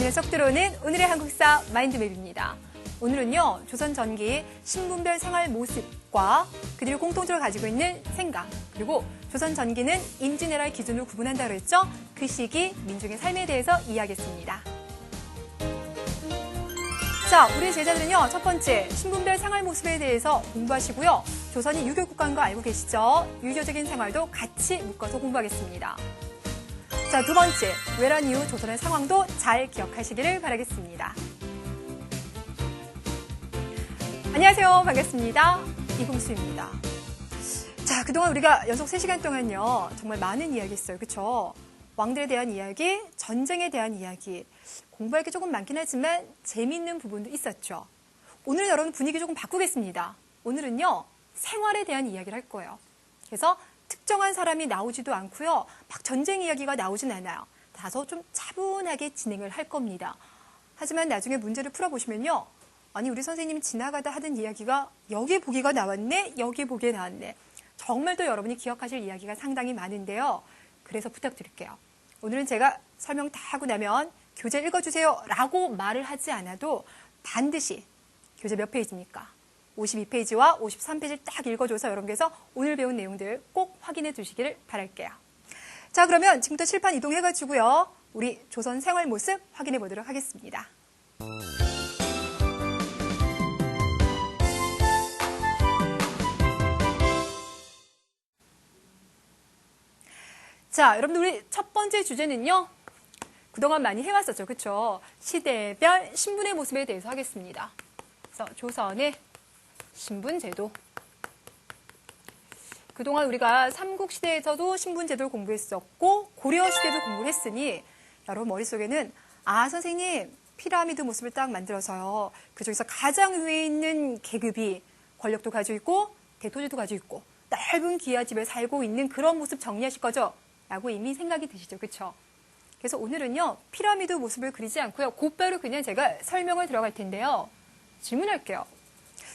눈에 쏙 들어오는 오늘의 한국사 마인드맵입니다. 오늘은요, 조선 전기 신분별 생활 모습과 그들이 공통적으로 가지고 있는 생각, 그리고 조선 전기는 임진왜란 기준으로 구분한다고 했죠? 그 시기 민중의 삶에 대해서 이야기했습니다. 자, 우리 제자들은요, 첫 번째 신분별 생활 모습에 대해서 공부하시고요. 조선이 유교 국가인 거 알고 계시죠? 유교적인 생활도 같이 묶어서 공부하겠습니다. 자, 두 번째, 외란 이후 조선의 상황도 잘 기억하시기를 바라겠습니다. 안녕하세요. 반갑습니다. 이금수입니다. 자, 그동안 우리가 연속 3시간 동안요, 정말 많은 이야기 했어요. 그쵸? 왕들에 대한 이야기, 전쟁에 대한 이야기, 공부할 게 조금 많긴 하지만 재미있는 부분도 있었죠. 오늘은 여러분 분위기 조금 바꾸겠습니다. 오늘은요, 생활에 대한 이야기를 할 거예요. 그래서 특정한 사람이 나오지도 않고요. 막 전쟁 이야기가 나오진 않아요. 다소 좀 차분하게 진행을 할 겁니다. 하지만 나중에 문제를 풀어보시면요. 아니, 우리 선생님이 지나가다 하던 이야기가 여기 보기가 나왔네, 여기 보기에 나왔네. 정말 또 여러분이 기억하실 이야기가 상당히 많은데요. 그래서 부탁드릴게요. 오늘은 제가 설명 다 하고 나면 교재 읽어주세요 라고 말을 하지 않아도 반드시 교재 몇 페이지입니까? 52페이지와 53페이지를 딱 읽어줘서 여러분께서 오늘 배운 내용들 꼭 확인해 주시기를 바랄게요. 자, 그러면 지금부터 칠판 이동해가지고요. 우리 조선 생활 모습 확인해 보도록 하겠습니다. 자, 여러분들 우리 첫 번째 주제는요. 그동안 많이 해왔었죠. 그렇죠? 시대별 신분의 모습에 대해서 하겠습니다. 그래서 조선의 신분제도. 그동안 우리가 삼국시대에서도 신분제도를 공부했었고 고려시대도 공부를 했으니 여러분 머릿속에는 선생님 피라미드 모습을 딱 만들어서요. 그중에서 가장 위에 있는 계급이 권력도 가지고 있고 대토지도 가지고 있고 넓은 기와집에 살고 있는 그런 모습 정리하실 거죠? 라고 이미 생각이 드시죠. 그렇죠? 그래서 오늘은요. 피라미드 모습을 그리지 않고요. 곧바로 그냥 제가 설명을 들어갈 텐데요. 질문할게요.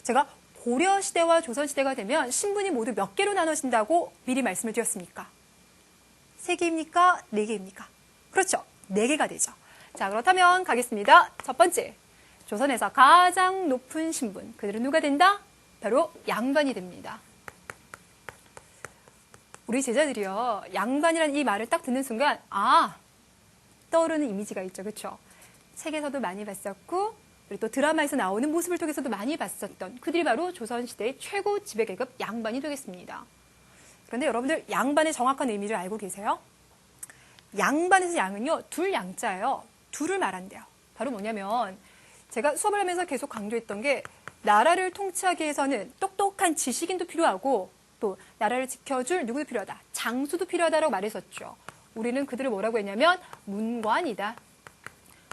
제가 고려시대와 조선시대가 되면 신분이 모두 몇 개로 나눠진다고 미리 말씀을 드렸습니까? 3개입니까? 4개입니까? 그렇죠. 4개가 되죠. 자, 그렇다면 가겠습니다. 첫 번째, 조선에서 가장 높은 신분. 그들은 누가 된다? 바로 양반이 됩니다. 우리 제자들이요. 양반이라는 이 말을 딱 듣는 순간 떠오르는 이미지가 있죠. 그렇죠? 책에서도 많이 봤었고 그리고 또 드라마에서 나오는 모습을 통해서도 많이 봤었던 그들이 바로 조선시대의 최고 지배계급 양반이 되겠습니다. 그런데 여러분들 양반의 정확한 의미를 알고 계세요? 양반에서 양은요. 둘 양자예요. 둘을 말한대요. 바로 뭐냐면 제가 수업을 하면서 계속 강조했던 게 나라를 통치하기 위해서는 똑똑한 지식인도 필요하고 또 나라를 지켜줄 누구도 필요하다. 장수도 필요하다라고 말했었죠. 우리는 그들을 뭐라고 했냐면 문관이다.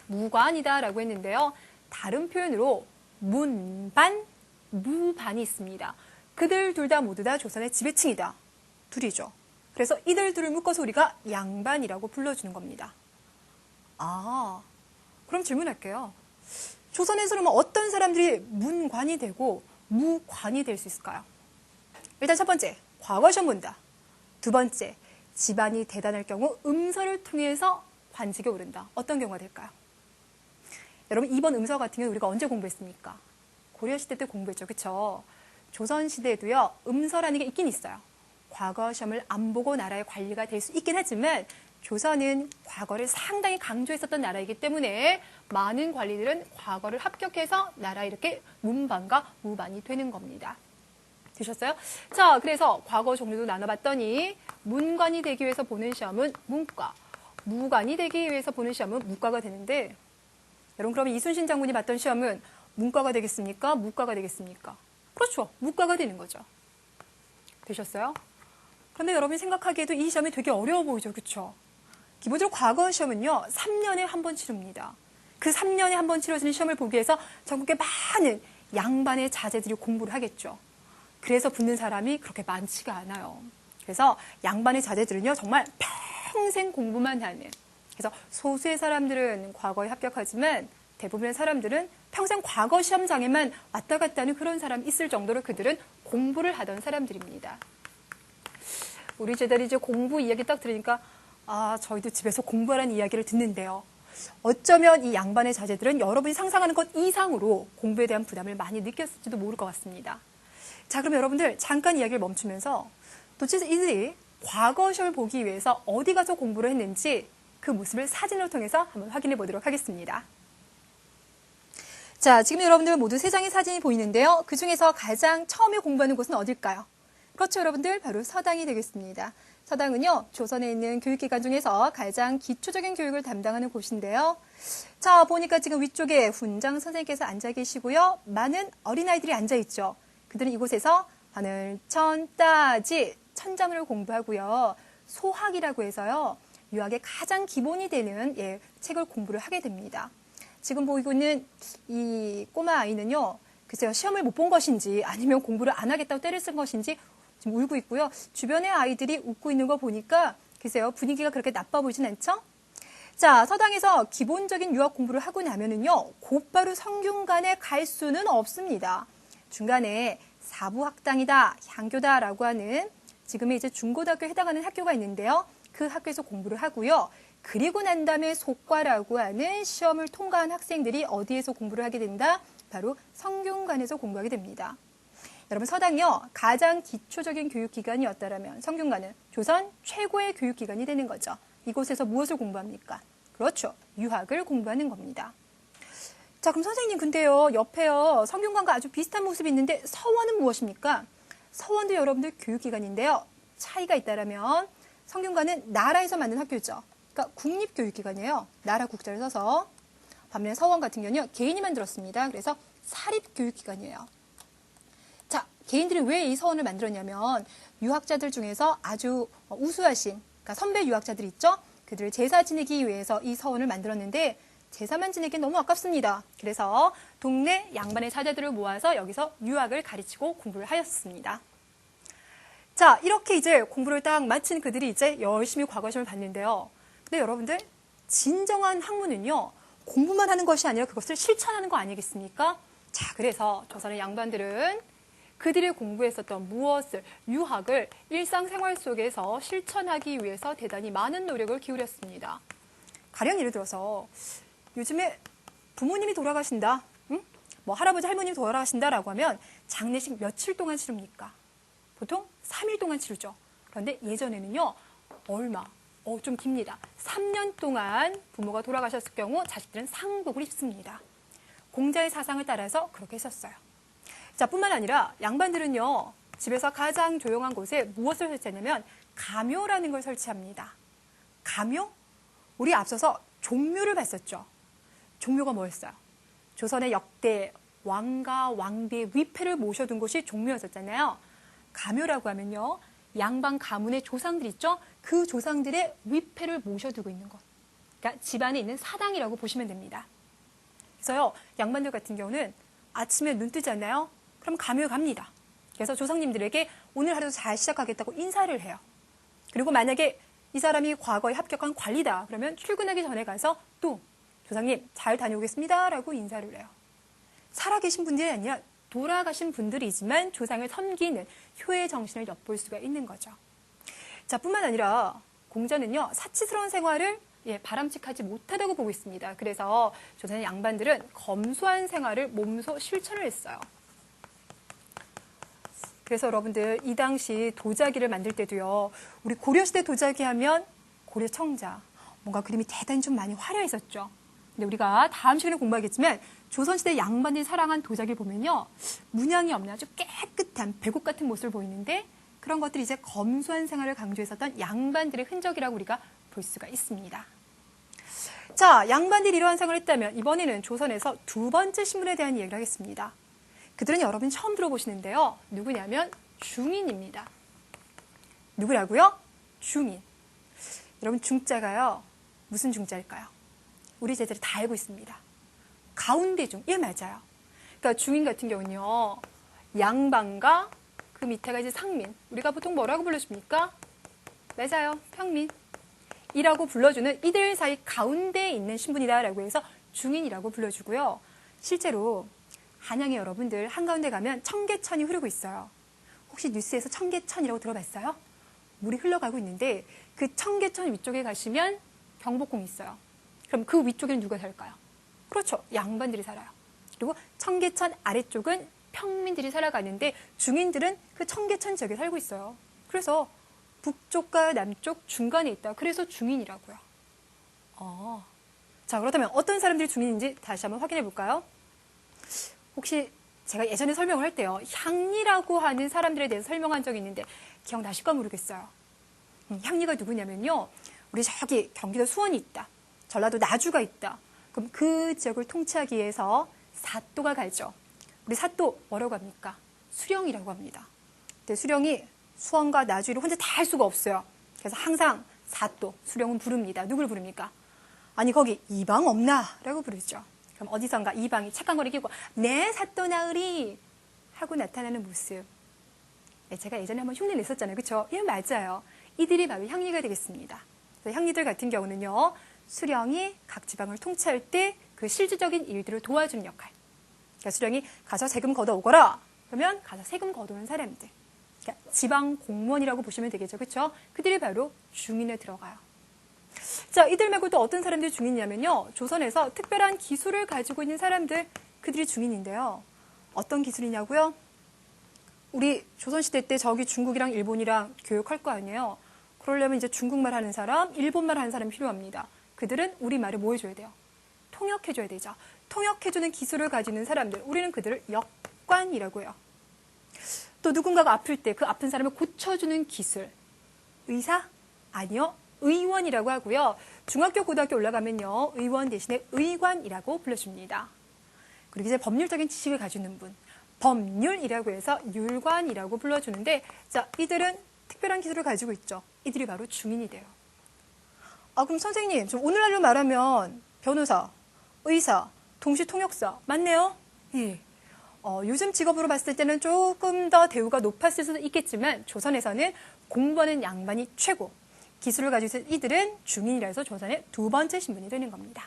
무관이다 라고 했는데요. 다른 표현으로 문반, 무반이 있습니다. 그들 둘 다 모두 다 조선의 지배층이다. 둘이죠. 그래서 이들 둘을 묶어서 우리가 양반이라고 불러주는 겁니다. 그럼 질문할게요. 조선에서 그러면 어떤 사람들이 문관이 되고 무관이 될 수 있을까요? 일단 첫 번째, 과거 시험 본다. 두 번째, 집안이 대단할 경우 음서를 통해서 관직에 오른다. 어떤 경우가 될까요? 여러분 2번 음서 같은 경우 우리가 언제 공부했습니까? 고려시대 때 공부했죠. 그렇죠? 조선시대에도요. 음서라는 게 있긴 있어요. 과거 시험을 안 보고 나라의 관리가 될 수 있긴 하지만 조선은 과거를 상당히 강조했었던 나라이기 때문에 많은 관리들은 과거를 합격해서 나라에 이렇게 문반과 무반이 되는 겁니다. 되셨어요? 자, 그래서 과거 종류도 나눠봤더니 문관이 되기 위해서 보는 시험은 문과, 무관이 되기 위해서 보는 시험은 무과가 되는데 여러분 그러면 이순신 장군이 봤던 시험은 문과가 되겠습니까? 무과가 되겠습니까? 그렇죠. 무과가 되는 거죠. 되셨어요? 그런데 여러분이 생각하기에도 이 시험이 되게 어려워 보이죠. 그렇죠? 기본적으로 과거 시험은요. 3년에 한 번 치릅니다. 그 3년에 한 번 치러지는 시험을 보기 위해서 전국의 많은 양반의 자제들이 공부를 하겠죠. 그래서 붙는 사람이 그렇게 많지가 않아요. 그래서 양반의 자제들은요. 정말 평생 공부만 하는. 그래서 소수의 사람들은 과거에 합격하지만 대부분의 사람들은 평생 과거 시험장에만 왔다 갔다 하는 그런 사람이 있을 정도로 그들은 공부를 하던 사람들입니다. 우리 제자들이 이제 공부 이야기 딱 들으니까 저희도 집에서 공부하라는 이야기를 듣는데요. 어쩌면 이 양반의 자제들은 여러분이 상상하는 것 이상으로 공부에 대한 부담을 많이 느꼈을지도 모를 것 같습니다. 자, 그럼 여러분들 잠깐 이야기를 멈추면서 도대체 이들이 과거 시험을 보기 위해서 어디 가서 공부를 했는지 그 모습을 사진을 통해서 한번 확인해 보도록 하겠습니다. 자, 지금 여러분들 모두 세 장의 사진이 보이는데요. 그 중에서 가장 처음에 공부하는 곳은 어딜까요? 그렇죠, 여러분들. 바로 서당이 되겠습니다. 서당은요, 조선에 있는 교육기관 중에서 가장 기초적인 교육을 담당하는 곳인데요. 자, 보니까 지금 위쪽에 훈장 선생님께서 앉아 계시고요. 많은 어린아이들이 앉아 있죠. 그들은 이곳에서 하늘, 천, 따지, 천자문을 공부하고요. 소학이라고 해서요, 유학의 가장 기본이 되는 책을 공부를 하게 됩니다. 지금 보이고 있는 이 꼬마 아이는요, 글쎄요, 시험을 못 본 것인지 아니면 공부를 안 하겠다고 때를 쓴 것인지 지금 울고 있고요. 주변의 아이들이 웃고 있는 거 보니까 글쎄요, 분위기가 그렇게 나빠 보이진 않죠? 자, 서당에서 기본적인 유학 공부를 하고 나면은요, 곧바로 성균관에 갈 수는 없습니다. 중간에 사부학당이다, 향교다라고 하는 지금의 이제 중고등학교에 해당하는 학교가 있는데요. 그 학교에서 공부를 하고요. 그리고 난 다음에 속과라고 하는 시험을 통과한 학생들이 어디에서 공부를 하게 된다? 바로 성균관에서 공부하게 됩니다. 여러분, 서당이요, 가장 기초적인 교육기관이었다면 성균관은 조선 최고의 교육기관이 되는 거죠. 이곳에서 무엇을 공부합니까? 그렇죠, 유학을 공부하는 겁니다. 자, 그럼 선생님, 근데요, 옆에요, 성균관과 아주 비슷한 모습이 있는데 서원은 무엇입니까? 서원도 여러분들 교육기관인데요. 차이가 있다면 성균관은 나라에서 만든 학교죠. 그러니까 국립교육기관이에요. 나라 국자를 써서. 반면에 서원 같은 경우는요, 개인이 만들었습니다. 그래서 사립교육기관이에요. 자, 개인들이 왜 이 서원을 만들었냐면 유학자들 중에서 아주 우수하신, 그러니까 선배 유학자들 있죠? 그들을 제사 지내기 위해서 이 서원을 만들었는데 제사만 지내기엔 너무 아깝습니다. 그래서 동네 양반의 사자들을 모아서 여기서 유학을 가르치고 공부를 하였습니다. 자, 이렇게 이제 공부를 딱 마친 그들이 이제 열심히 과거시험을 봤는데요. 근데 여러분들, 진정한 학문은요, 공부만 하는 것이 아니라 그것을 실천하는 거 아니겠습니까? 자, 그래서 조선의 양반들은 그들이 공부했었던 무엇을, 유학을 일상생활 속에서 실천하기 위해서 대단히 많은 노력을 기울였습니다. 가령 예를 들어서 요즘에 부모님이 돌아가신다, 응? 뭐 할아버지 할머님이 돌아가신다라고 하면 장례식 며칠 동안 치릅니까? 보통 3일 동안 치르죠. 그런데 예전에는요, 좀 깁니다. 3년 동안 부모가 돌아가셨을 경우 자식들은 상복을 입습니다. 공자의 사상을 따라서 그렇게 했었어요. 자, 뿐만 아니라 양반들은요, 집에서 가장 조용한 곳에 무엇을 설치하냐면 가묘라는 걸 설치합니다. 가묘? 우리 앞서서 종묘를 봤었죠. 종묘가 뭐였어요? 조선의 역대 왕과 왕비의 위패를 모셔둔 곳이 종묘였었잖아요. 가묘라고 하면요, 양반 가문의 조상들 있죠? 그 조상들의 위패를 모셔두고 있는 것. 그러니까 집안에 있는 사당이라고 보시면 됩니다. 그래서요, 양반들 같은 경우는 아침에 눈 뜨지 않나요? 그럼 가묘에 갑니다. 그래서 조상님들에게 오늘 하루도 잘 시작하겠다고 인사를 해요. 그리고 만약에 이 사람이 과거에 합격한 관리다, 그러면 출근하기 전에 가서 또 조상님 잘 다녀오겠습니다 라고 인사를 해요. 살아계신 분들이 아니라 돌아가신 분들이지만 조상을 섬기는 효의 정신을 엿볼 수가 있는 거죠. 자, 뿐만 아니라 공자는요, 사치스러운 생활을 바람직하지 못하다고 보고 있습니다. 그래서 조선의 양반들은 검소한 생활을 몸소 실천을 했어요. 그래서 여러분들, 이 당시 도자기를 만들 때도요, 우리 고려시대 도자기 하면 고려청자, 뭔가 그림이 대단히 좀 많이 화려했었죠. 근데 우리가 다음 시간에 공부하겠지만 조선시대 양반들이 사랑한 도자기를 보면요, 문양이 없는 아주 깨끗한 배곡 같은 모습을 보이는데 그런 것들이 이제 검소한 생활을 강조했었던 양반들의 흔적이라고 우리가 볼 수가 있습니다. 자, 양반들이 이러한 생활을 했다면 이번에는 조선에서 두 번째 신분에 대한 이야기를 하겠습니다. 그들은 여러분이 처음 들어보시는데요. 누구냐면 중인입니다. 누구라고요? 중인. 여러분, 중자가요, 무슨 중자일까요? 우리 제자들이 다 알고 있습니다. 가운데 중. 예, 맞아요. 그러니까 중인 같은 경우는요, 양반과 그 밑에가 이제 상민. 우리가 보통 뭐라고 불러줍니까? 맞아요. 평민. 이라고 불러주는 이들 사이 가운데에 있는 신분이다라고 해서 중인이라고 불러주고요. 실제로 한양에 여러분들 한가운데 가면 청계천이 흐르고 있어요. 혹시 뉴스에서 청계천이라고 들어봤어요? 물이 흘러가고 있는데 그 청계천 위쪽에 가시면 경복궁이 있어요. 그럼 그 위쪽에는 누가 살까요? 그렇죠. 양반들이 살아요. 그리고 청계천 아래쪽은 평민들이 살아가는데 중인들은 그 청계천 지역에 살고 있어요. 그래서 북쪽과 남쪽 중간에 있다. 그래서 중인이라고요. 자, 그렇다면 어떤 사람들이 중인인지 다시 한번 확인해 볼까요? 혹시 제가 예전에 설명을 할 때요. 향리라고 하는 사람들에 대해서 설명한 적이 있는데 기억나실까 모르겠어요. 향리가 누구냐면요. 우리 저기 경기도 수원이 있다. 전라도 나주가 있다. 그럼 그 지역을 통치하기 위해서 사또가 가죠. 우리 사또 뭐라고 합니까? 수령이라고 합니다. 근데 수령이 수원과 나주를 혼자 다 할 수가 없어요. 그래서 항상 사또, 수령은 부릅니다. 누굴 부릅니까? 아니 거기 이방 없나? 라고 부르죠. 그럼 어디선가 이방이 착한 거를 끼고 네 사또 나으리 하고 나타나는 모습. 네, 제가 예전에 한번 흉내 냈었잖아요. 그렇죠? 예, 맞아요. 이들이 바로 향리가 되겠습니다. 향리들 같은 경우는요. 수령이 각 지방을 통치할 때 그 실질적인 일들을 도와주는 역할. 그러니까 수령이 가서 세금 걷어오거라. 그러면 가서 세금 걷어오는 사람들. 그러니까 지방 공무원이라고 보시면 되겠죠. 그렇죠? 그들이 바로 중인에 들어가요. 자, 이들 말고 또 어떤 사람들이 중인이냐면요. 조선에서 특별한 기술을 가지고 있는 사람들, 그들이 중인인데요. 어떤 기술이냐고요? 우리 조선시대 때 저기 중국이랑 일본이랑 교육할 거 아니에요. 그러려면 이제 중국말 하는 사람, 일본말 하는 사람이 필요합니다. 그들은 우리말을 뭐 해줘야 돼요? 통역해줘야 되죠. 통역해주는 기술을 가지는 사람들, 우리는 그들을 역관이라고 해요. 또 누군가가 아플 때 그 아픈 사람을 고쳐주는 기술, 의사? 아니요. 의원이라고 하고요. 중학교, 고등학교 올라가면요. 의원 대신에 의관이라고 불러줍니다. 그리고 이제 법률적인 지식을 가지고 있는 분, 법률이라고 해서 율관이라고 불러주는데, 자, 이들은 특별한 기술을 가지고 있죠. 이들이 바로 중인이 돼요. 그럼 선생님, 좀 오늘날로 말하면 변호사, 의사, 동시통역사 맞네요? 예. 요즘 직업으로 봤을 때는 조금 더 대우가 높았을 수도 있겠지만 조선에서는 공부하는 양반이 최고, 기술을 가지고 있는 이들은 중인이라 해서 조선의 두 번째 신분이 되는 겁니다.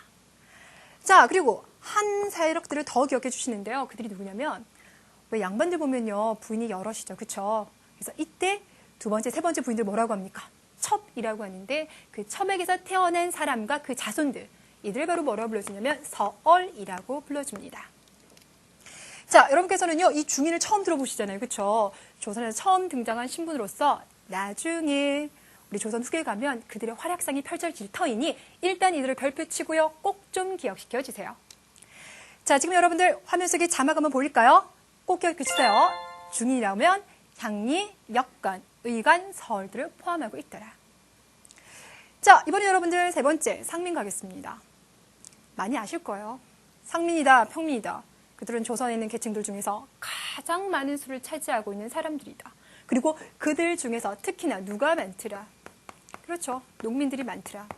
자, 그리고 한 세력들을 더 기억해 주시는데요. 그들이 누구냐면 왜 양반들 보면요. 부인이 여럿이죠. 그렇죠? 그래서 이때 두 번째, 세 번째 부인들 뭐라고 합니까? 첩이라고 하는데 그 첩에게서 태어난 사람과 그 자손들, 이들 바로 뭐라고 불러주냐면 서얼이라고 불러줍니다. 자, 여러분께서는요. 이 중인을 처음 들어보시잖아요. 그렇죠? 조선에서 처음 등장한 신분으로서 나중에 우리 조선 후기에 가면 그들의 활약상이 펼쳐질 터이니 일단 이들을 별표 치고요. 꼭 좀 기억시켜 주세요. 자, 지금 여러분들 화면 속에 자막 한번 보일까요? 꼭 기억해 주세요. 중인이라면 향리, 역관, 의관, 서얼들을 포함하고 있더라. 자, 이번에 여러분들 세 번째 상민 가겠습니다. 많이 아실 거예요. 상민이다, 평민이다. 그들은 조선에 있는 계층들 중에서 가장 많은 수를 차지하고 있는 사람들이다. 그리고 그들 중에서 특히나 누가 많더라? 그렇죠. 농민들이 많더라.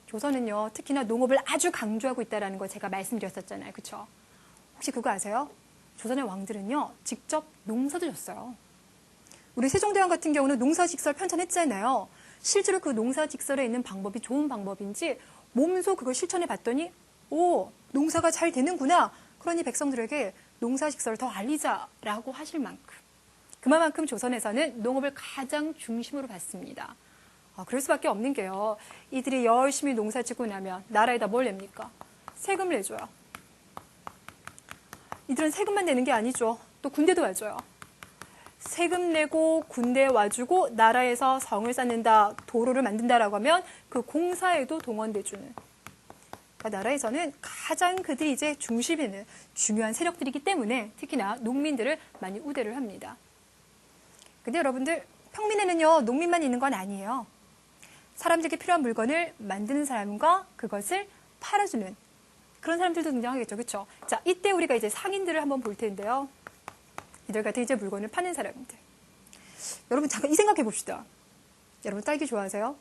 조선은요, 특히나 농업을 아주 강조하고 있다는 거 제가 말씀드렸었잖아요. 그렇죠? 혹시 그거 아세요? 조선의 왕들은요, 직접 농사도 졌어요. 우리 세종대왕 같은 경우는 농사직설 편찬했잖아요. 실제로 그 농사직설에 있는 방법이 좋은 방법인지 몸소 그걸 실천해 봤더니 오, 농사가 잘 되는구나. 그러니 백성들에게 농사직설을 더 알리자라고 하실 만큼. 그만큼 조선에서는 농업을 가장 중심으로 봤습니다. 그럴 수밖에 없는 게요. 이들이 열심히 농사 짓고 나면 나라에다 뭘 냅니까? 세금을 내줘요. 이들은 세금만 내는 게 아니죠. 또 군대도 와줘요. 세금 내고 군대에 와주고 나라에서 성을 쌓는다, 도로를 만든다라고 하면 그 공사에도 동원돼주는. 그러니까 나라에서는 가장 그들이 이제 중심에 있는 중요한 세력들이기 때문에 특히나 농민들을 많이 우대를 합니다. 근데 여러분들 평민에는요 농민만 있는 건 아니에요. 사람들에게 필요한 물건을 만드는 사람과 그것을 팔아주는 그런 사람들도 등장하겠죠. 그렇죠? 자, 이때 우리가 이제 상인들을 한번 볼 텐데요. 이들 같은 이제 물건을 파는 사람들. 여러분 잠깐 이 생각해 봅시다. 여러분 딸기 좋아하세요?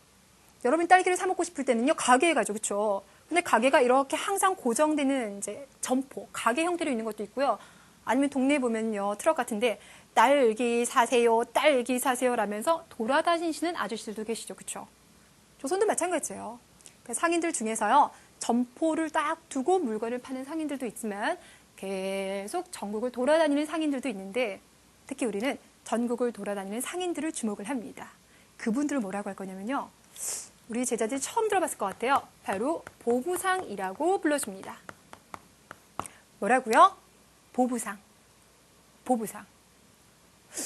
여러분 딸기를 사 먹고 싶을 때는요 가게에 가죠. 그렇죠? 근데 가게가 이렇게 항상 고정되는 이제 점포, 가게 형태로 있는 것도 있고요. 아니면 동네에 보면요 트럭 같은데 딸기 사세요, 딸기 사세요 라면서 돌아다니시는 아저씨들도 계시죠. 그렇죠? 조선도 마찬가지예요. 상인들 중에서요. 점포를 딱 두고 물건을 파는 상인들도 있지만 계속 전국을 돌아다니는 상인들도 있는데 특히 우리는 전국을 돌아다니는 상인들을 주목을 합니다. 그분들을 뭐라고 할 거냐면요. 우리 제자들이 처음 들어봤을 것 같아요. 바로 보부상이라고 불러줍니다. 뭐라고요? 보부상. 보부상.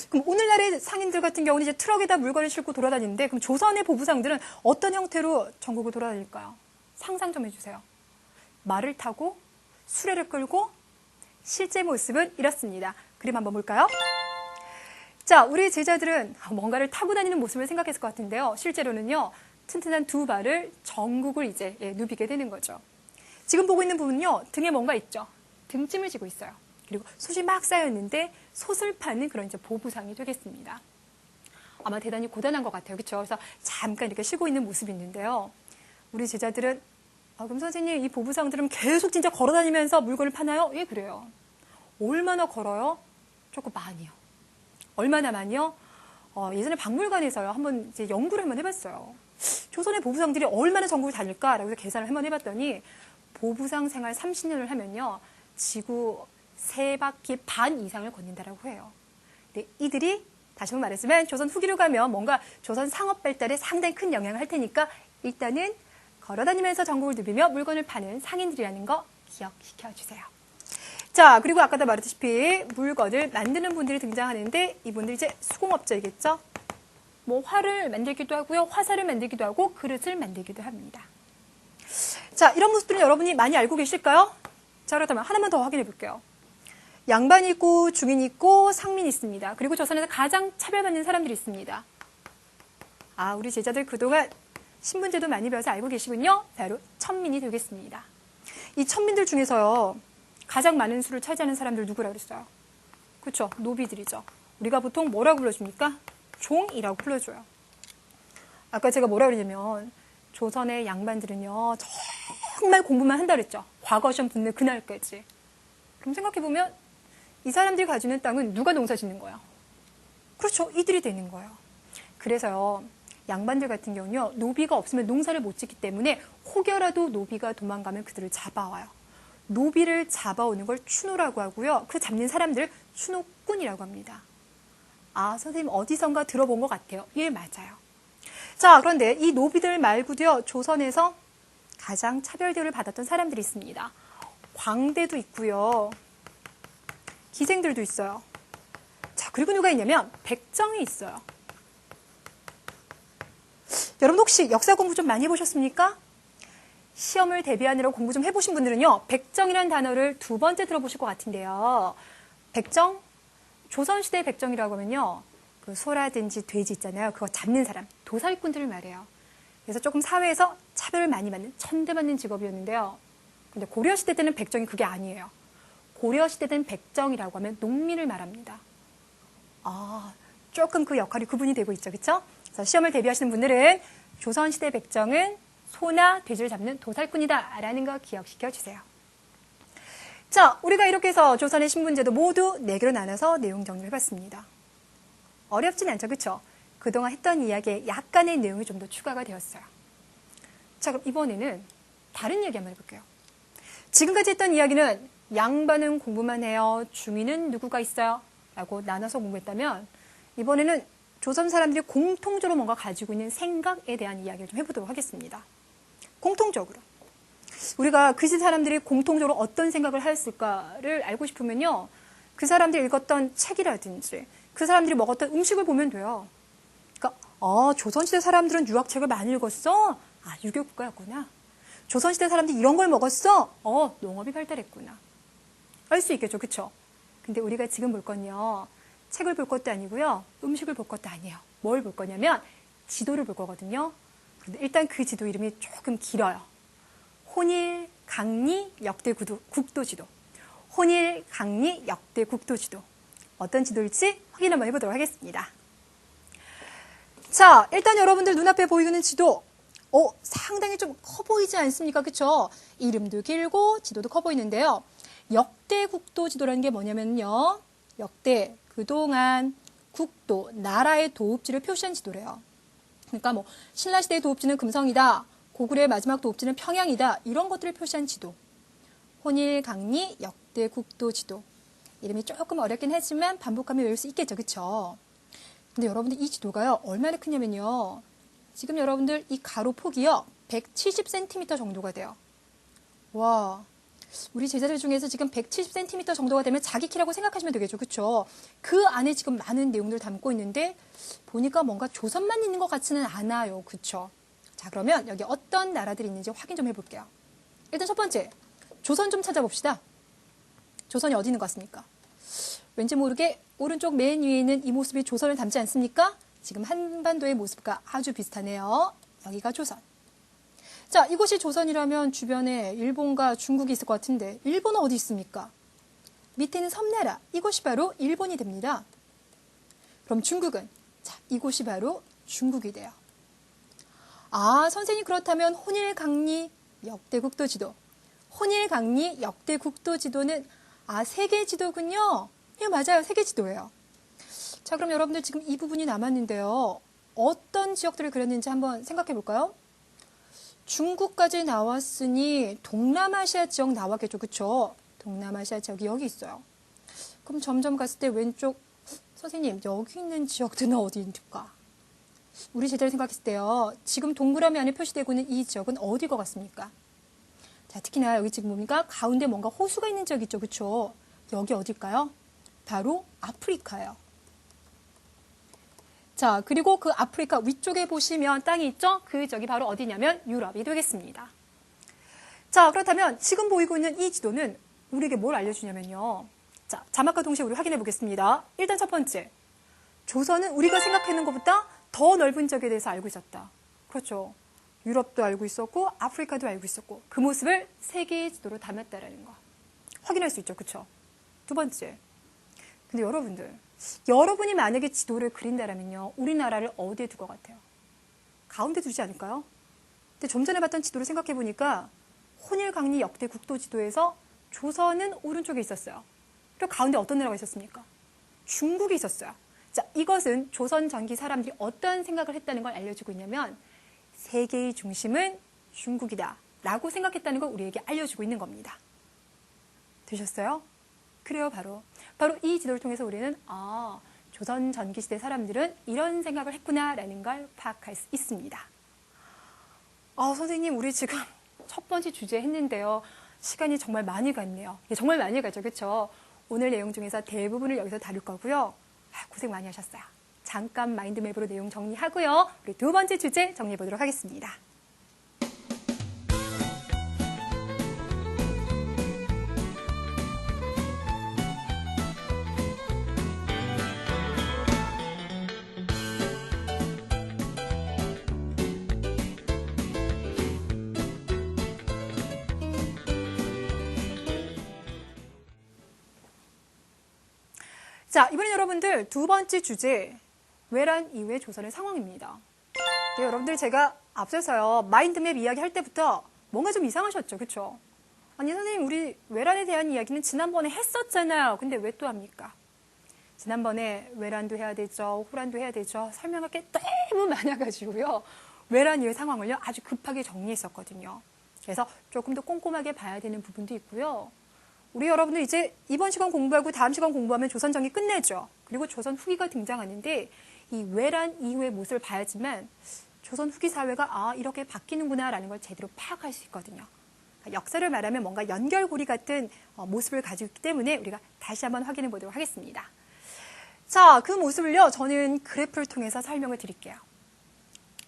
그럼 오늘날의 상인들 같은 경우는 이제 트럭에다 물건을 싣고 돌아다니는데, 그럼 조선의 보부상들은 어떤 형태로 전국을 돌아다닐까요? 상상 좀 해주세요. 말을 타고 수레를 끌고 실제 모습은 이렇습니다. 그림 한번 볼까요? 자, 우리 제자들은 뭔가를 타고 다니는 모습을 생각했을 것 같은데요. 실제로는요, 튼튼한 두 발을 전국을 이제 누비게 되는 거죠. 지금 보고 있는 분은요, 등에 뭔가 있죠. 등짐을 지고 있어요. 그리고 솥이 막 쌓였는데 솥을 파는 그런 이제 보부상이 되겠습니다. 아마 대단히 고단한 것 같아요. 그렇죠? 그래서 잠깐 이렇게 쉬고 있는 모습이 있는데요. 우리 제자들은 그럼 선생님, 이 보부상들은 계속 진짜 걸어다니면서 물건을 파나요? 예, 그래요. 얼마나 걸어요? 조금 많이요. 얼마나 많이요? 예전에 박물관에서요, 한번 이제 연구를 한번 해봤어요. 조선의 보부상들이 얼마나 전국을 다닐까라고 해서 계산을 한번 해봤더니, 보부상 생활 30년을 하면요, 지구 3바퀴 반 이상을 걷는다라고 해요. 근데 이들이, 다시 한번 말했지만, 조선 후기로 가면 뭔가 조선 상업 발달에 상당히 큰 영향을 할 테니까, 일단은 걸어다니면서 전국을 누비며 물건을 파는 상인들이라는 거 기억시켜주세요. 자, 그리고 아까도 말했다시피 물건을 만드는 분들이 등장하는데, 이분들 이제 수공업자이겠죠? 뭐 활을 만들기도 하고요, 화살을 만들기도 하고 그릇을 만들기도 합니다. 자, 이런 모습들은 여러분이 많이 알고 계실까요? 자, 그렇다면 하나만 더 확인해 볼게요. 양반 있고 중인 있고 상민 있습니다. 그리고 조선에서 가장 차별받는 사람들이 있습니다. 우리 제자들 그동안 신분제도 많이 배워서 알고 계시군요. 바로 천민이 되겠습니다. 이 천민들 중에서요, 가장 많은 수를 차지하는 사람들 누구라고 그랬어요? 그렇죠, 노비들이죠. 우리가 보통 뭐라고 불러줍니까? 종이라고 불러줘요. 아까 제가 뭐라고 그러냐면, 조선의 양반들은요, 정말 공부만 한다 그랬죠. 과거 시험 붙는 그날까지. 그럼 생각해보면 이 사람들이 가지고 있는 땅은 누가 농사 짓는 거야? 그렇죠, 이들이 되는 거예요. 그래서요, 양반들 같은 경우는요, 노비가 없으면 농사를 못 짓기 때문에 혹여라도 노비가 도망가면 그들을 잡아와요. 노비를 잡아오는 걸 추노라고 하고요, 그 잡는 사람들 추노꾼이라고 합니다. 선생님 어디선가 들어본 것 같아요. 예, 맞아요. 자, 그런데 이 노비들 말고도요, 조선에서 가장 차별 대우를 받았던 사람들이 있습니다. 광대도 있고요, 기생들도 있어요. 자, 그리고 누가 있냐면 백정이 있어요. 여러분 혹시 역사 공부 좀 많이 해보셨습니까? 시험을 대비하느라 공부 좀 해보신 분들은요, 백정이라는 단어를 2번째 들어보실 것 같은데요. 백정, 조선시대 백정이라고 하면요, 그 소라든지 돼지 있잖아요. 그거 잡는 사람, 도살꾼들을 말해요. 그래서 조금 사회에서 차별을 많이 받는, 천대받는 직업이었는데요. 근데 고려시대 때는 백정이 그게 아니에요. 고려시대 때는 백정이라고 하면 농민을 말합니다. 조금 그 역할이 구분이 되고 있죠. 그렇죠? 그래서 시험을 대비하시는 분들은 조선시대 백정은 소나 돼지를 잡는 도살꾼이다 라는 거 기억시켜 주세요. 자, 우리가 이렇게 해서 조선의 신분제도 모두 4개로 나눠서 내용 정리를 해봤습니다. 어렵진 않죠. 그렇죠? 그동안 했던 이야기에 약간의 내용이 좀 더 추가가 되었어요. 자, 그럼 이번에는 다른 이야기 한번 해볼게요. 지금까지 했던 이야기는 양반은 공부만 해요, 중인은 누구가 있어요? 라고 나눠서 공부했다면, 이번에는 조선 사람들이 공통적으로 뭔가 가지고 있는 생각에 대한 이야기를 좀 해보도록 하겠습니다. 공통적으로. 우리가 그 사람들이 공통적으로 어떤 생각을 하였을까를 알고 싶으면요, 그 사람들이 읽었던 책이라든지 그 사람들이 먹었던 음식을 보면 돼요. 그러니까 조선시대 사람들은 유학책을 많이 읽었어? 유교국가였구나. 조선시대 사람들이 이런 걸 먹었어? 농업이 발달했구나. 알 수 있겠죠. 그렇죠? 근데 우리가 지금 볼 건요, 책을 볼 것도 아니고요, 음식을 볼 것도 아니에요. 뭘 볼 거냐면 지도를 볼 거거든요. 근데 일단 그 지도 이름이 조금 길어요. 혼일, 강리, 역대 국도지도. 혼일, 강리, 역대 국도지도. 어떤 지도일지 확인 한번 해보도록 하겠습니다. 자, 일단 여러분들 눈앞에 보이는 지도, 상당히 좀 커 보이지 않습니까? 그쵸? 이름도 길고 지도도 커 보이는데요. 역대 국도 지도라는 게 뭐냐면요, 역대, 그동안 국도, 나라의 도읍지를 표시한 지도래요. 그러니까 뭐 신라시대의 도읍지는 금성이다, 고구려의 마지막 도읍지는 평양이다, 이런 것들을 표시한 지도. 혼일, 강리, 역대 국도 지도. 이름이 조금 어렵긴 하지만 반복하면 외울 수 있겠죠. 그쵸? 근데 여러분들 이 지도가요, 얼마나 크냐면요, 지금 여러분들 이 가로 폭이요. 170cm 정도가 돼요. 와, 우리 제자들 중에서 지금 170cm 정도가 되면 자기 키라고 생각하시면 되겠죠. 그렇죠? 그 안에 지금 많은 내용들을 담고 있는데 보니까 뭔가 조선만 있는 것 같지는 않아요. 그렇죠? 자, 그러면 여기 어떤 나라들이 있는지 확인 좀 해볼게요. 일단 첫 번째, 조선 좀 찾아봅시다. 조선이 어디 있는 것 같습니까? 왠지 모르게 오른쪽 맨 위에 있는 이 모습이 조선을 닮지 않습니까? 지금 한반도의 모습과 아주 비슷하네요. 여기가 조선. 자, 이곳이 조선이라면 주변에 일본과 중국이 있을 것 같은데 일본은 어디 있습니까? 밑에는 섬나라. 이곳이 바로 일본이 됩니다. 그럼 중국은? 자, 이곳이 바로 중국이 돼요. 아, 선생님 그렇다면 혼일강리 역대국도 지도. 혼일강리 역대국도 지도는 세계 지도군요. 예, 맞아요. 세계 지도예요. 자, 그럼 여러분들 지금 이 부분이 남았는데요. 어떤 지역들을 그렸는지 한번 생각해 볼까요? 중국까지 나왔으니 동남아시아 지역 나왔겠죠. 그쵸? 동남아시아 지역이 여기 있어요. 그럼 점점 갔을 때 왼쪽, 선생님, 여기 있는 지역들은 어디입니까? 우리 제자를 생각했을 때요. 지금 동그라미 안에 표시되고 있는 이 지역은 어디일 것 같습니까? 자, 특히나 여기 지금 뭡니까? 가운데 뭔가 호수가 있는 지역 있죠. 그쵸? 여기 어딜까요? 바로 아프리카예요. 자, 그리고 그 아프리카 위쪽에 보시면 땅이 있죠? 그 지역이 바로 어디냐면 유럽이 되겠습니다. 자, 그렇다면 지금 보이고 있는 이 지도는 우리에게 뭘 알려주냐면요. 자, 자막과 동시에 우리 확인해 보겠습니다. 일단 첫 번째, 조선은 우리가 생각하는 것보다 더 넓은 지역에 대해서 알고 있었다. 그렇죠. 유럽도 알고 있었고 아프리카도 알고 있었고 그 모습을 세계의 지도로 담았다라는 거. 확인할 수 있죠. 그렇죠. 두 번째, 근데 여러분이 만약에 지도를 그린다면요. 우리나라를 어디에 둘 것 같아요? 가운데 두지 않을까요? 근데 좀 전에 봤던 지도를 생각해 보니까 혼일강리 역대 국도 지도에서 조선은 오른쪽에 있었어요. 그리고 가운데 어떤 나라가 있었습니까? 중국이 있었어요. 자, 이것은 조선 전기 사람들이 어떤 생각을 했다는 걸 알려주고 있냐면 세계의 중심은 중국이다 라고 생각했다는 걸 우리에게 알려주고 있는 겁니다. 되셨어요? 그래요, 바로 이 지도를 통해서 우리는 조선 전기시대 사람들은 이런 생각을 했구나라는 걸 파악할 수 있습니다. 선생님, 우리 지금 첫 번째 주제 했는데요. 시간이 정말 많이 갔네요. 정말 많이 가죠, 그렇죠? 오늘 내용 중에서 대부분을 여기서 다룰 거고요. 고생 많이 하셨어요. 잠깐 마인드맵으로 내용 정리하고요. 우리 두 번째 주제 정리해 보도록 하겠습니다. 자, 이번엔 여러분들 두 번째 주제, 외란 이후의 조선의 상황입니다. 네, 여러분들 제가 앞서서요, 마인드맵 이야기 할 때부터 뭔가 좀 이상하셨죠? 그쵸? 아니, 선생님, 우리 외란에 대한 이야기는 지난번에 했었잖아요. 근데 왜 또 합니까? 지난번에 외란도 해야 되죠. 호란도 해야 되죠. 설명할 게 너무 많아가지고요. 외란 이후의 상황을요, 아주 급하게 정리했었거든요. 그래서 조금 더 꼼꼼하게 봐야 되는 부분도 있고요. 우리 여러분들 이제 이번 시간 공부하고 다음 시간 공부하면 조선 정기 끝내죠. 그리고 조선 후기가 등장하는데 이 외란 이후의 모습을 봐야지만 조선 후기 사회가 이렇게 바뀌는구나라는 걸 제대로 파악할 수 있거든요. 역사를 말하면 뭔가 연결고리 같은 모습을 가지고 있기 때문에 우리가 다시 한번 확인해 보도록 하겠습니다. 자, 그 모습을요, 저는 그래프를 통해서 설명을 드릴게요.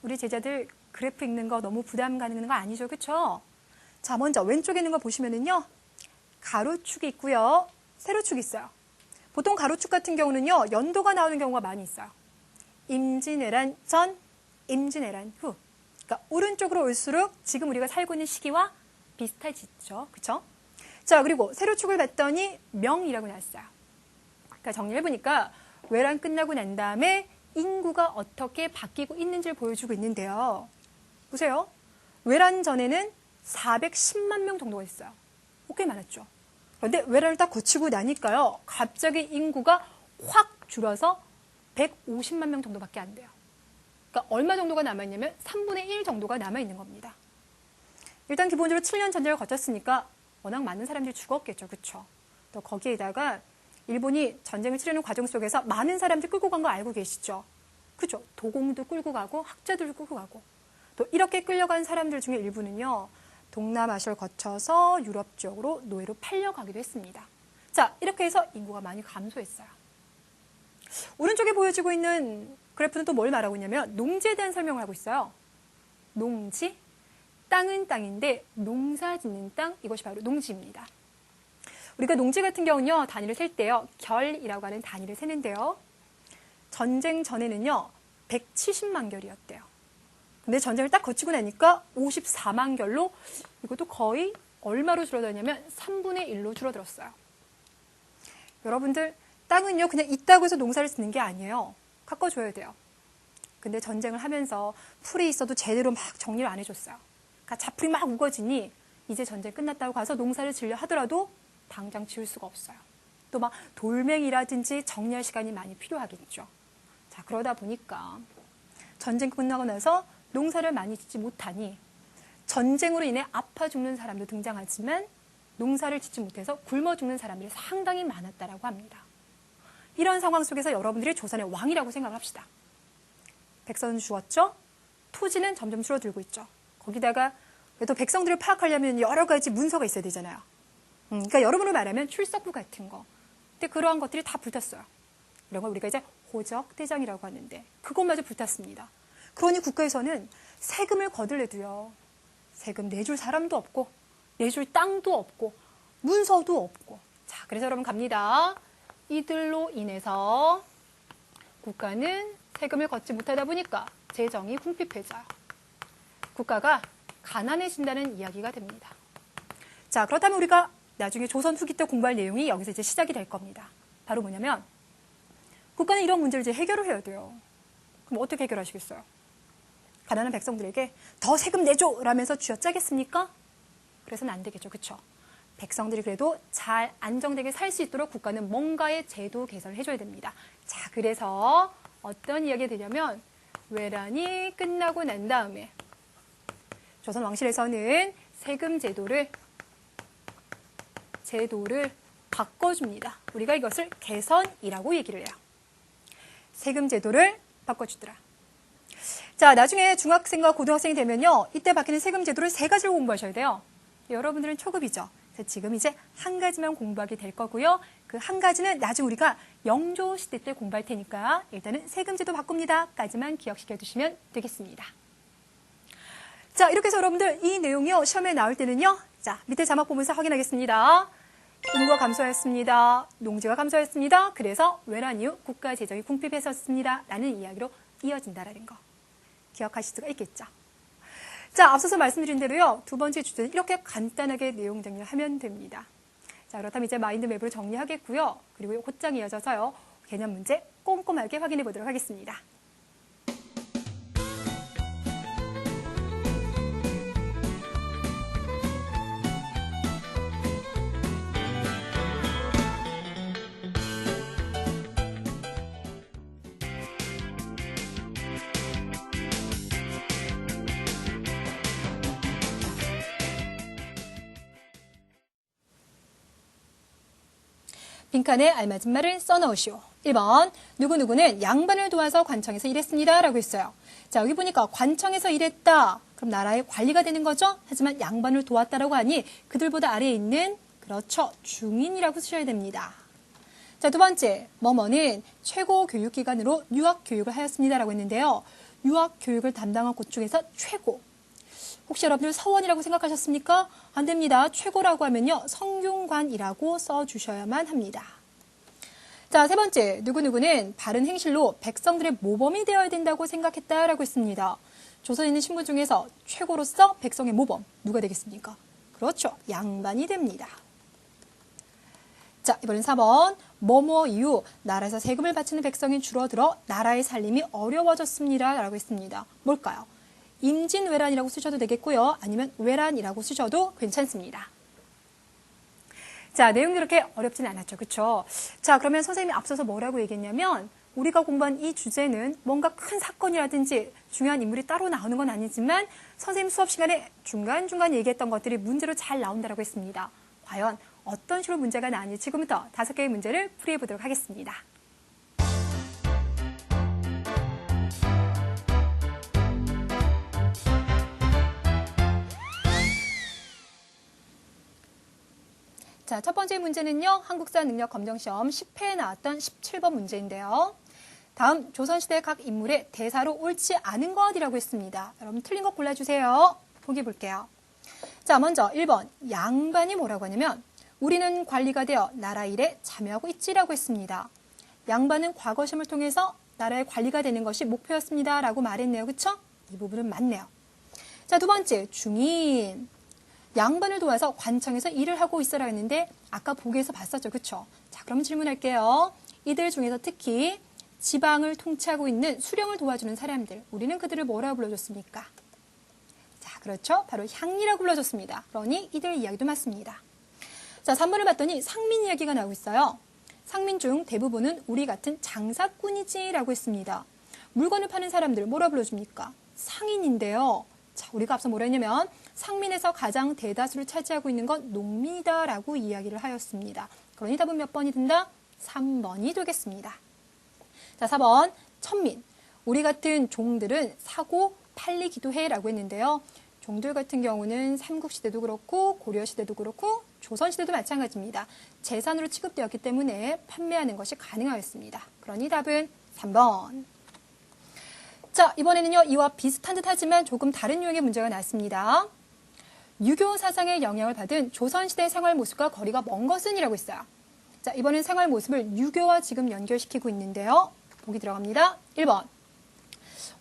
우리 제자들 그래프 읽는 거 너무 부담 가는 거 아니죠, 그렇죠? 자, 먼저 왼쪽에 있는 거 보시면은요. 가로축이 있고요. 세로축이 있어요. 보통 가로축 같은 경우는요. 연도가 나오는 경우가 많이 있어요. 임진왜란 전, 임진왜란 후. 그러니까 오른쪽으로 올수록 지금 우리가 살고 있는 시기와 비슷해지죠. 그렇죠? 자, 그리고 세로축을 봤더니 명이라고 나왔어요. 그러니까 정리해보니까 외란 끝나고 난 다음에 인구가 어떻게 바뀌고 있는지를 보여주고 있는데요. 보세요. 외란 전에는 410만 명 정도가 있어요. 꽤 많았죠. 그런데 외란을 딱 거치고 나니까요. 갑자기 인구가 확 줄어서 150만 명 정도밖에 안 돼요. 그러니까 얼마 정도가 남아있냐면 3분의 1 정도가 남아있는 겁니다. 일단 기본적으로 7년 전쟁을 거쳤으니까 워낙 많은 사람들이 죽었겠죠. 그렇죠? 또 거기에다가 일본이 전쟁을 치르는 과정 속에서 많은 사람들이 끌고 간 거 알고 계시죠? 그죠? 도공도 끌고 가고 학자들도 끌고 가고 또 이렇게 끌려간 사람들 중에 일부는요. 동남아시아를 거쳐서 유럽 지역으로 노예로 팔려가기도 했습니다. 자, 이렇게 해서 인구가 많이 감소했어요. 오른쪽에 보여지고 있는 그래프는 또 뭘 말하고 있냐면 농지에 대한 설명을 하고 있어요. 농지, 땅은 땅인데 농사 짓는 땅, 이것이 바로 농지입니다. 우리가 농지 같은 경우는요, 단위를 셀 때요, 결이라고 하는 단위를 세는데요. 전쟁 전에는요, 170만 결이었대요. 근데 전쟁을 딱 거치고 나니까 54만 결로 이것도 거의 얼마로 줄어들었냐면 3분의 1로 줄어들었어요. 여러분들, 땅은요, 그냥 있다고 해서 농사를 짓는 게 아니에요. 가꿔줘야 돼요. 근데 전쟁을 하면서 풀이 있어도 제대로 막 정리를 안 해줬어요. 그러니까 자풀이 막 우거지니 이제 전쟁 끝났다고 가서 농사를 지으려 하더라도 당장 지을 수가 없어요. 또 막 돌멩이라든지 정리할 시간이 많이 필요하겠죠. 자, 그러다 보니까 전쟁 끝나고 나서 농사를 많이 짓지 못하니 전쟁으로 인해 아파 죽는 사람도 등장하지만 농사를 짓지 못해서 굶어 죽는 사람들이 상당히 많았다라고 합니다. 이런 상황 속에서 여러분들이 조선의 왕이라고 생각을 합시다. 백성은 죽었죠? 토지는 점점 줄어들고 있죠. 거기다가 또 백성들을 파악하려면 여러 가지 문서가 있어야 되잖아요. 그러니까 여러분으로 말하면 출석부 같은 거. 근데 그러한 것들이 다 불탔어요. 이런 걸 우리가 이제 호적대장이라고 하는데 그것마저 불탔습니다. 그러니 국가에서는 세금을 거둘래도요. 세금 내줄 사람도 없고 내줄 땅도 없고 문서도 없고. 자, 그래서 여러분 갑니다. 이들로 인해서 국가는 세금을 걷지 못하다 보니까 재정이 궁핍해져요. 국가가 가난해진다는 이야기가 됩니다. 자, 그렇다면 우리가 나중에 조선 후기 때 공부할 내용이 여기서 이제 시작이 될 겁니다. 바로 뭐냐면 국가는 이런 문제를 이제 해결을 해야 돼요. 그럼 어떻게 해결하시겠어요? 가난한 백성들에게 더 세금 내줘! 라면서 쥐어짜겠습니까? 그래서는 안 되겠죠. 그렇죠? 백성들이 그래도 잘 안정되게 살 수 있도록 국가는 뭔가의 제도 개선을 해줘야 됩니다. 자, 그래서 어떤 이야기가 되냐면 외란이 끝나고 난 다음에 조선 왕실에서는 세금 제도를 바꿔줍니다. 우리가 이것을 개선이라고 얘기를 해요. 세금 제도를 바꿔주더라. 자, 나중에 중학생과 고등학생이 되면요. 이때 바뀌는 세금 제도를 3가지를 공부하셔야 돼요. 여러분들은 초급이죠. 그래서 지금 이제 한 가지만 공부하게 될 거고요. 그 한 가지는 나중에 우리가 영조 시대 때 공부할 테니까 일단은 세금 제도 바꿉니다. 까지만 기억시켜 두시면 되겠습니다. 자, 이렇게 해서 여러분들 이 내용이요. 시험에 나올 때는요. 자, 밑에 자막 보면서 확인하겠습니다. 인구가 감소했습니다. 농지가 감소했습니다. 그래서 외란 이후 국가 재정이 궁핍했었습니다. 라는 이야기로 이어진다라는 거. 기억하실 수가 있겠죠. 자, 앞서서 말씀드린 대로요. 2번째 주제는 이렇게 간단하게 내용 정리를 하면 됩니다. 자, 그렇다면 이제 마인드맵으로 정리하겠고요. 그리고 곧장 이어져서요. 개념 문제 꼼꼼하게 확인해 보도록 하겠습니다. 빈칸에 알맞은 말을 써넣으시오. 1번, 누구누구는 양반을 도와서 관청에서 일했습니다. 라고 했어요. 자, 여기 보니까 관청에서 일했다. 그럼 나라의 관리가 되는 거죠? 하지만 양반을 도왔다라고 하니 그들보다 아래에 있는, 그렇죠, 중인이라고 쓰셔야 됩니다. 자, 2번째, 뭐뭐는 최고 교육기관으로 유학교육을 하였습니다. 라고 했는데요. 유학교육을 담당한 곳 중에서 최고. 혹시 여러분들 서원이라고 생각하셨습니까? 안 됩니다. 최고라고 하면요. 성균관이라고 써주셔야만 합니다. 자, 3번째. 누구누구는 바른 행실로 백성들의 모범이 되어야 된다고 생각했다라고 했습니다. 조선에 있는 신분 중에서 최고로서 백성의 모범. 누가 되겠습니까? 그렇죠. 양반이 됩니다. 자, 이번엔 4번. 뭐뭐 이후 나라에서 세금을 바치는 백성이 줄어들어 나라의 살림이 어려워졌습니다. 라고 했습니다. 뭘까요? 임진왜란이라고 쓰셔도 되겠고요. 아니면 외란이라고 쓰셔도 괜찮습니다. 자, 내용이 그렇게 어렵진 않았죠. 그렇죠? 자, 그러면 선생님이 앞서서 뭐라고 얘기했냐면 우리가 공부한 이 주제는 뭔가 큰 사건이라든지 중요한 인물이 따로 나오는 건 아니지만 선생님 수업 시간에 중간중간 얘기했던 것들이 문제로 잘 나온다고 했습니다. 과연 어떤 식으로 문제가 나왔는지 지금부터 5개의 문제를 풀이해 보도록 하겠습니다. 자, 첫 번째 문제는요. 한국사 능력 검정시험 10회에 나왔던 17번 문제인데요. 다음 조선시대 각 인물의 대사로 옳지 않은 것이라고 했습니다. 여러분 틀린 거 골라주세요. 보기 볼게요. 자, 먼저 1번 양반이 뭐라고 하냐면 우리는 관리가 되어 나라 일에 참여하고 있지라고 했습니다. 양반은 과거 시험을 통해서 나라의 관리가 되는 것이 목표였습니다. 라고 말했네요. 그쵸? 이 부분은 맞네요. 자, 두 번째 중인. 양반을 도와서 관청에서 일을 하고 있어라 했는데 아까 보기에서 봤었죠. 그쵸? 자, 그럼 질문할게요. 이들 중에서 특히 지방을 통치하고 있는 수령을 도와주는 사람들. 우리는 그들을 뭐라고 불러줬습니까? 자, 그렇죠. 바로 향리라고 불러줬습니다. 그러니 이들 이야기도 맞습니다. 자, 3번을 봤더니 상민 이야기가 나오고 있어요. 상민 중 대부분은 우리 같은 장사꾼이지라고 했습니다. 물건을 파는 사람들 뭐라 불러줍니까? 상인인데요. 자, 우리가 앞서 뭐라 했냐면 상민에서 가장 대다수를 차지하고 있는 건 농민이다라고 이야기를 하였습니다. 그러니 답은 몇 번이 된다? 3번이 되겠습니다. 자, 4번 천민. 우리 같은 종들은 사고 팔리기도 해라고 했는데요. 종들 같은 경우는 삼국시대도 그렇고 고려시대도 그렇고 조선시대도 마찬가지입니다. 재산으로 취급되었기 때문에 판매하는 것이 가능하였습니다. 그러니 답은 3번. 자, 이번에는요. 이와 비슷한 듯 하지만 조금 다른 유형의 문제가 나왔습니다. 유교 사상의 영향을 받은 조선시대 생활 모습과 거리가 먼 것은 이라고 했어요. 자, 이번엔 생활 모습을 유교와 지금 연결시키고 있는데요. 보기 들어갑니다. 1번.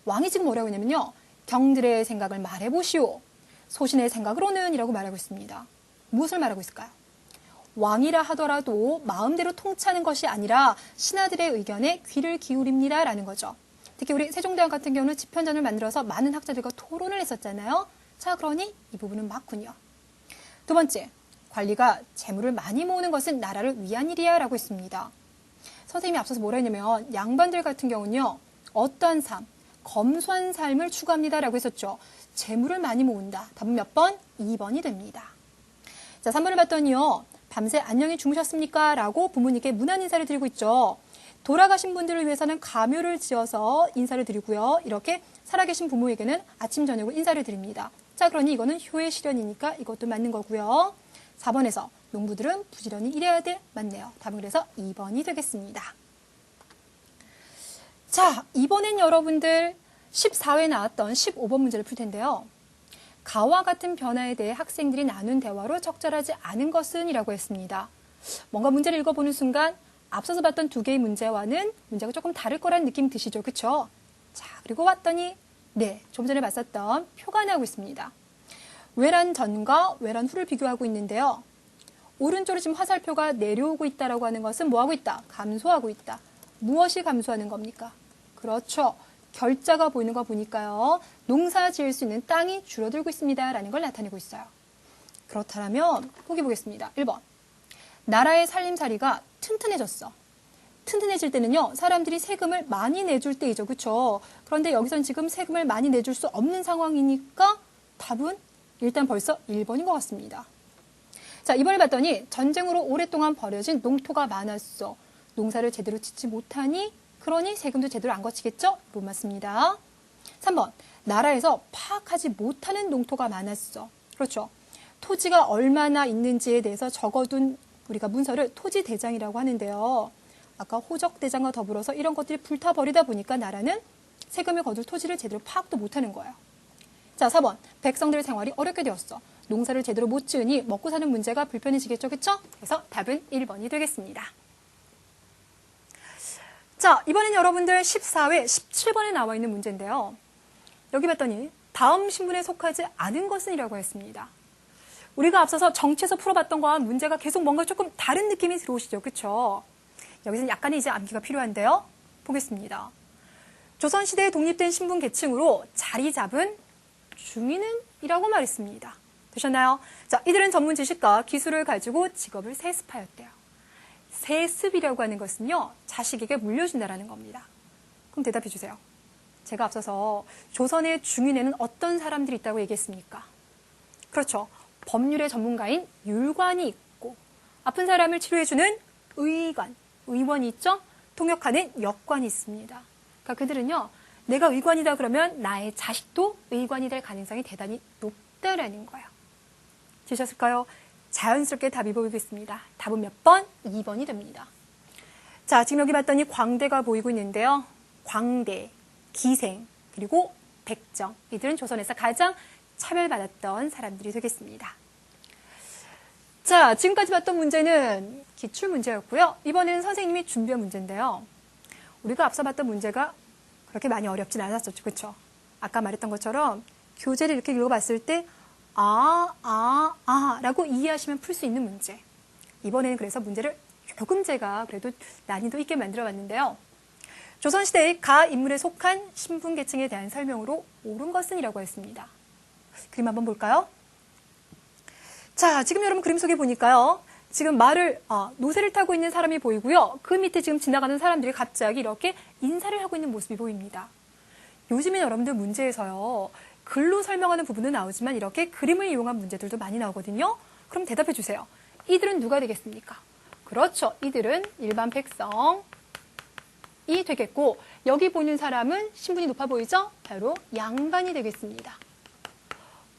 왕이 지금 뭐라고 했냐면요. 경들의 생각을 말해보시오. 소신의 생각으로는 이라고 말하고 있습니다. 무엇을 말하고 있을까요? 왕이라 하더라도 마음대로 통치하는 것이 아니라 신하들의 의견에 귀를 기울입니다. 라는 거죠. 특히 우리 세종대왕 같은 경우는 집현전을 만들어서 많은 학자들과 토론을 했었잖아요. 자, 그러니 이 부분은 맞군요. 두 번째, 관리가 재물을 많이 모으는 것은 나라를 위한 일이야 라고 했습니다. 선생님이 앞서서 뭐라 했냐면 양반들 같은 경우는요. 어떠한 삶, 검소한 삶을 추구합니다 라고 했었죠. 재물을 많이 모은다. 답은 몇 번? 2번이 됩니다. 자, 3번을 봤더니요. 밤새 안녕히 주무셨습니까? 라고 부모님께 문안 인사를 드리고 있죠. 돌아가신 분들을 위해서는 가묘를 지어서 인사를 드리고요. 이렇게 살아계신 부모에게는 아침 저녁으로 인사를 드립니다. 자, 그러니 이거는 효의 실현이니까 이것도 맞는 거고요. 4번에서 농부들은 부지런히 일해야 돼. 맞네요. 답은 그래서 2번이 되겠습니다. 자, 이번엔 여러분들 14회에 나왔던 15번 문제를 풀 텐데요. 가와 같은 변화에 대해 학생들이 나눈 대화로 적절하지 않은 것은 이라고 했습니다. 뭔가 문제를 읽어보는 순간 앞서서 봤던 두 개의 문제와는 문제가 조금 다를 거라는 느낌 드시죠? 그쵸? 자, 그리고 왔더니 네, 좀 전에 봤었던 표가 나오고 있습니다. 외란 전과 외란 후를 비교하고 있는데요. 오른쪽으로 지금 화살표가 내려오고 있다라고 하는 것은 뭐하고 있다? 감소하고 있다. 무엇이 감소하는 겁니까? 그렇죠. 결자가 보이는 거 보니까요. 농사 지을 수 있는 땅이 줄어들고 있습니다. 라는 걸 나타내고 있어요. 그렇다면 보기 보겠습니다. 1번. 나라의 살림살이가 튼튼해졌어. 튼튼해질 때는요. 사람들이 세금을 많이 내줄 때이죠. 그렇죠? 그런데 여기선 지금 세금을 많이 내줄 수 없는 상황이니까 답은 일단 벌써 1번인 것 같습니다. 자, 이번에 봤더니 전쟁으로 오랫동안 버려진 농토가 많았어. 농사를 제대로 짓지 못하니 그러니 세금도 제대로 안 거치겠죠? 못 맞습니다. 3번. 나라에서 파악하지 못하는 농토가 많았어. 그렇죠. 토지가 얼마나 있는지에 대해서 적어둔 우리가 문서를 토지대장이라고 하는데요. 아까 호적대장과 더불어서 이런 것들이 불타버리다 보니까 나라는 세금을 거둘 토지를 제대로 파악도 못하는 거예요. 자, 4번. 백성들의 생활이 어렵게 되었어. 농사를 제대로 못 지으니 먹고 사는 문제가 불편해지겠죠. 그렇죠? 그래서 답은 1번이 되겠습니다. 자, 이번엔 여러분들 14회 17번에 나와 있는 문제인데요. 여기 봤더니 다음 신문에 속하지 않은 것은 이라고 했습니다. 우리가 앞서서 정치에서 풀어봤던 거와 문제가 계속 뭔가 조금 다른 느낌이 들어오시죠. 그렇죠? 여기서는 약간의 이제 암기가 필요한데요. 보겠습니다. 조선시대에 독립된 신분 계층으로 자리 잡은 중인은 이라고 말했습니다. 되셨나요? 자, 이들은 전문 지식과 기술을 가지고 직업을 세습하였대요. 세습이라고 하는 것은요, 자식에게 물려준다라는 겁니다. 그럼 대답해 주세요. 제가 앞서서 조선의 중인에는 어떤 사람들이 있다고 얘기했습니까? 그렇죠. 법률의 전문가인 율관이 있고, 아픈 사람을 치료해주는 의관, 의원이 있죠? 통역하는 역관이 있습니다. 그러니까 그들은요, 내가 의관이다 그러면 나의 자식도 의관이 될 가능성이 대단히 높다라는 거예요. 되셨을까요? 자연스럽게 답이 보이겠습니다. 답은 몇 번? 2번이 됩니다. 자, 지금 여기 봤더니 광대가 보이고 있는데요. 광대, 기생, 그리고 백정. 이들은 조선에서 가장 차별받았던 사람들이 되겠습니다. 자, 지금까지 봤던 문제는 기출문제였고요. 이번에는 선생님이 준비한 문제인데요. 우리가 앞서 봤던 문제가 그렇게 많이 어렵진 않았었죠. 그렇죠? 아까 말했던 것처럼 교재를 이렇게 읽어봤을 때 라고 이해하시면 풀 수 있는 문제. 이번에는 그래서 문제를 조금 제가 그래도 난이도 있게 만들어 봤는데요. 조선시대의 가 인물에 속한 신분 계층에 대한 설명으로 옳은 것은 이라고 했습니다. 그림 한번 볼까요? 자, 지금 여러분 그림 속에 보니까요. 지금 노새를 타고 있는 사람이 보이고요. 그 밑에 지금 지나가는 사람들이 갑자기 이렇게 인사를 하고 있는 모습이 보입니다. 요즘에 여러분들 문제에서요. 글로 설명하는 부분은 나오지만 이렇게 그림을 이용한 문제들도 많이 나오거든요. 그럼 대답해 주세요. 이들은 누가 되겠습니까? 그렇죠. 이들은 일반 백성이 되겠고 여기 보는 사람은 신분이 높아 보이죠? 바로 양반이 되겠습니다.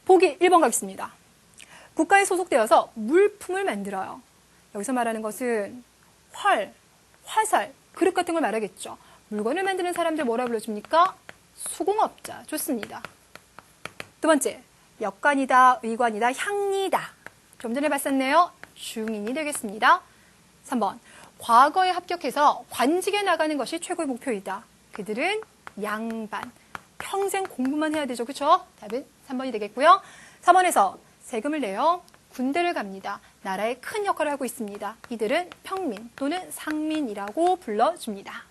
보기 1번 가겠습니다. 국가에 소속되어서 물품을 만들어요. 여기서 말하는 것은 화살, 그릇 같은 걸 말하겠죠. 물건을 만드는 사람들 뭐라 불러줍니까? 수공업자. 좋습니다. 두 번째, 역관이다, 의관이다, 향리다. 좀 전에 봤었네요. 중인이 되겠습니다. 3번, 과거에 합격해서 관직에 나가는 것이 최고의 목표이다. 그들은 양반. 평생 공부만 해야 되죠. 그렇죠? 답은 3번이 되겠고요. 3번에서 세금을 내요. 군대를 갑니다. 나라에 큰 역할을 하고 있습니다. 이들은 평민 또는 상민이라고 불러줍니다.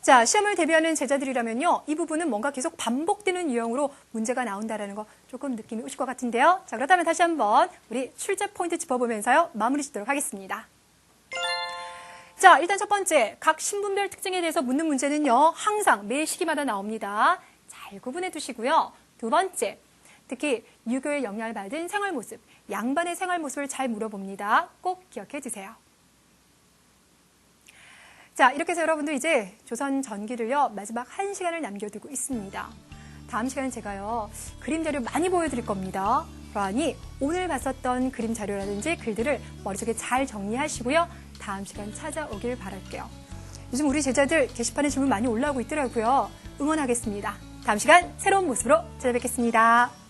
자, 시험을 대비하는 제자들이라면요. 이 부분은 뭔가 계속 반복되는 유형으로 문제가 나온다는 거 조금 느낌이 오실 것 같은데요. 자, 그렇다면 다시 한번 우리 출제 포인트 짚어보면서요. 마무리 짓도록 하겠습니다. 자, 일단 첫 번째, 각 신분별 특징에 대해서 묻는 문제는요. 항상 매 시기마다 나옵니다. 잘 구분해 두시고요. 두 번째, 특히 유교의 영향을 받은 생활 모습, 양반의 생활 모습을 잘 물어봅니다. 꼭 기억해 주세요. 자, 이렇게 해서 여러분들 이제 조선 전기를요, 마지막 1시간을 남겨두고 있습니다. 다음 시간은 제가요, 그림 자료 많이 보여드릴 겁니다. 그러니 오늘 봤었던 그림 자료라든지 글들을 머릿속에 잘 정리하시고요. 다음 시간 찾아오길 바랄게요. 요즘 우리 제자들 게시판에 질문 많이 올라오고 있더라고요. 응원하겠습니다. 다음 시간 새로운 모습으로 찾아뵙겠습니다.